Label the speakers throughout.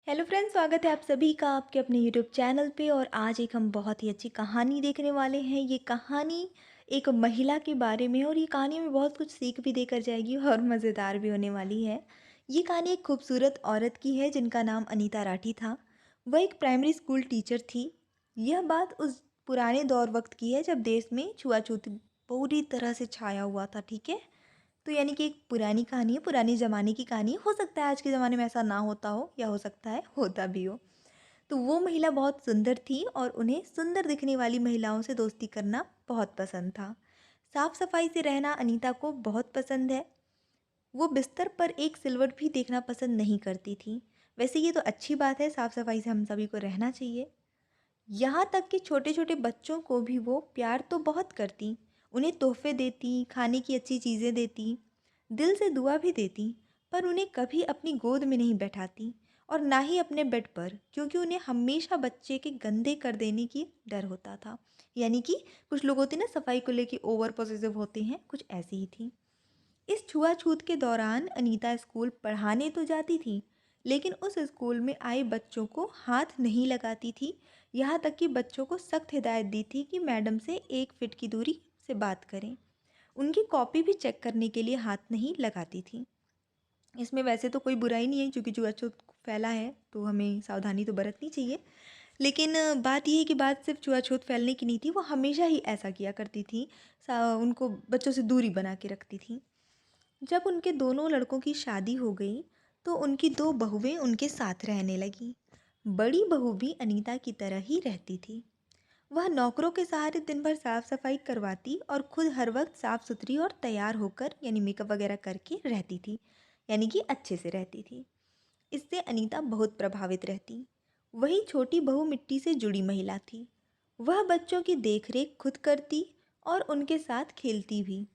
Speaker 1: Hello friends, स्वागत है आप सभी का आपके अपने यूट्यूब चैनल पे। और आज एक हम बहुत ही अच्छी कहानी देखने वाले हैं। ये कहानी एक महिला के बारे में, और ये कहानी हमें बहुत कुछ सीख भी देकर जाएगी और मज़ेदार भी होने वाली है। ये कहानी एक खूबसूरत औरत की है जिनका नाम अनीता राठी था। वह एक प्राइमरी स्कूल टीचर थी। यह बात उस पुराने दौर वक्त की है जब देश में छुआछूत पूरी तरह से छाया हुआ था। ठीक है, तो यानी कि एक पुरानी कहानी है, पुराने ज़माने की कहानी है। हो सकता है आज के ज़माने में ऐसा ना होता हो, या हो सकता है होता भी हो। तो वो महिला बहुत सुंदर थी और उन्हें सुंदर दिखने वाली महिलाओं से दोस्ती करना बहुत पसंद था। साफ सफाई से रहना अनीता को बहुत पसंद है। वो बिस्तर पर एक सिलवट भी देखना पसंद नहीं करती थी। वैसे ये तो अच्छी बात है, साफ सफाई से हम सभी को रहना चाहिए। यहाँ तक कि छोटे छोटे बच्चों को भी वो प्यार तो बहुत करती। उन्हें तोहफे देती, खाने की अच्छी चीज़ें देती, दिल से दुआ भी देती। पर उन्हें कभी अपनी गोद में नहीं बैठाती और ना ही अपने बेड पर, क्योंकि उन्हें हमेशा बच्चे के गंदे कर देने की डर होता था। यानी कि कुछ लोग होते हैं ना, सफाई को लेके ओवर पॉजिटिव होते हैं, कुछ ऐसी ही थी। इस छुआछूत के दौरान अनीता स्कूल पढ़ाने तो जाती थी, लेकिन उस स्कूल में आए बच्चों को हाथ नहीं लगाती थी। यहाँ तक कि बच्चों को सख्त हिदायत दी थी कि मैडम से 1 फीट की दूरी से बात करें। उनकी कॉपी भी चेक करने के लिए हाथ नहीं लगाती थी। इसमें वैसे तो कोई बुराई नहीं है, क्योंकि छुआछूत फैला है तो हमें सावधानी तो बरतनी चाहिए। लेकिन बात ये है कि बात सिर्फ छुआछूत फैलने की नहीं थी, वो हमेशा ही ऐसा किया करती थी। उनको बच्चों से दूरी बना के रखती थी। जब उनके दोनों लड़कों की शादी हो गई तो उनकी 2 बहुएं उनके साथ रहने लगीं। बड़ी बहू भी अनीता की तरह ही रहती थी। वह नौकरों के सहारे दिन भर साफ सफाई करवाती और खुद हर वक्त साफ सुथरी और तैयार होकर, यानी मेकअप वगैरह करके रहती थी। यानी कि अच्छे से रहती थी। इससे अनीता बहुत प्रभावित रहती। वही छोटी बहू मिट्टी से जुड़ी महिला थी। वह बच्चों की देखरेख खुद करती और उनके साथ खेलती भी।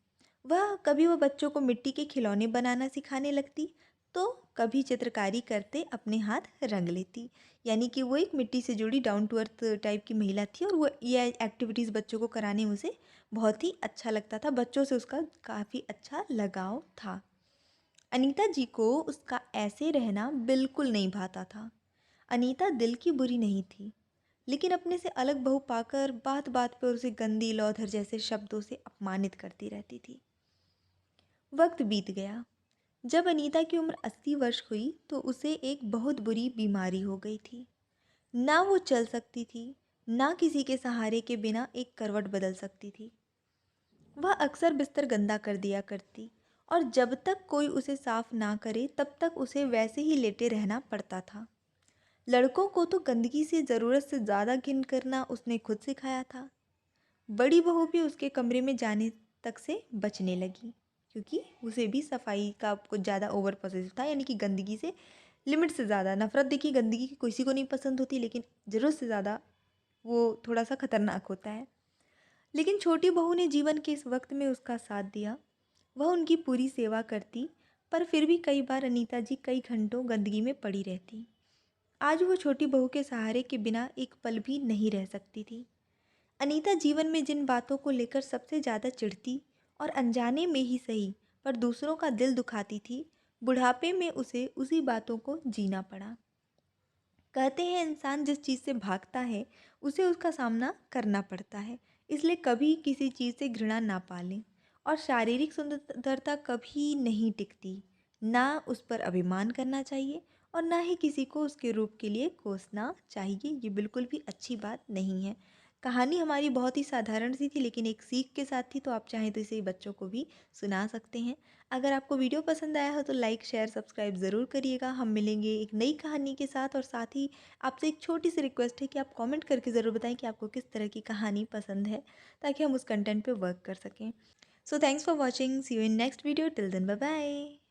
Speaker 1: वह बच्चों को मिट्टी के खिलौने बनाना सिखाने लगती, तो कभी चित्रकारी करते अपने हाथ रंग लेती। यानी कि वो एक मिट्टी से जुड़ी डाउन टू अर्थ टाइप की महिला थी, और वो ये एक्टिविटीज़ बच्चों को कराने में उसे बहुत ही अच्छा लगता था। बच्चों से उसका काफ़ी अच्छा लगाव था। अनीता जी को उसका ऐसे रहना बिल्कुल नहीं भाता था। अनीता दिल की बुरी नहीं थी, लेकिन अपने से अलग बहू पाकर बात बात पर उसे गंदी लौधर जैसे शब्दों से अपमानित करती रहती थी। वक्त बीत गया। जब अनीता की उम्र 80 वर्ष हुई तो उसे एक बहुत बुरी बीमारी हो गई थी। ना वो चल सकती थी, ना किसी के सहारे के बिना एक करवट बदल सकती थी। वह अक्सर बिस्तर गंदा कर दिया करती, और जब तक कोई उसे साफ ना करे तब तक उसे वैसे ही लेटे रहना पड़ता था। लड़कों को तो गंदगी से ज़रूरत से ज़्यादा घिन करना उसने खुद सिखाया था। बड़ी बहू भी उसके कमरे में जाने तक से बचने लगी, क्योंकि उसे भी सफाई का कुछ ज़्यादा ओवर पॉजिटिव था। यानी कि गंदगी से लिमिट से ज़्यादा नफरत। देखिए, गंदगी की किसी को नहीं पसंद होती, लेकिन ज़रूरत से ज़्यादा वो थोड़ा सा खतरनाक होता है। लेकिन छोटी बहू ने जीवन के इस वक्त में उसका साथ दिया। वह उनकी पूरी सेवा करती, पर फिर भी कई बार अनीता जी कई घंटों गंदगी में पड़ी रहती। आज वो छोटी बहू के सहारे के बिना एक पल भी नहीं रह सकती थी। अनीता जीवन में जिन बातों को लेकर सबसे ज़्यादा चिढ़ती, और अनजाने में ही सही पर दूसरों का दिल दुखाती थी, बुढ़ापे में उसे उसी बातों को जीना पड़ा। कहते हैं इंसान जिस चीज़ से भागता है उसे उसका सामना करना पड़ता है। इसलिए कभी किसी चीज़ से घृणा ना पालें। और शारीरिक सुंदरता कभी नहीं टिकती। ना उस पर अभिमान करना चाहिए, और ना ही किसी को उसके रूप के लिए कोसना चाहिए। ये बिल्कुल भी अच्छी बात नहीं है। कहानी हमारी बहुत ही साधारण सी थी, लेकिन एक सीख के साथ थी, तो आप चाहें तो इसे बच्चों को भी सुना सकते हैं। अगर आपको वीडियो पसंद आया हो तो लाइक शेयर सब्सक्राइब ज़रूर करिएगा। हम मिलेंगे एक नई कहानी के साथ, और साथ ही आपसे एक छोटी सी रिक्वेस्ट है कि आप कमेंट करके ज़रूर बताएं कि आपको किस तरह की कहानी पसंद है, ताकि हम उस कंटेंट पे वर्क कर सकें। So thanks for watching, see you in next video, till then bye bye.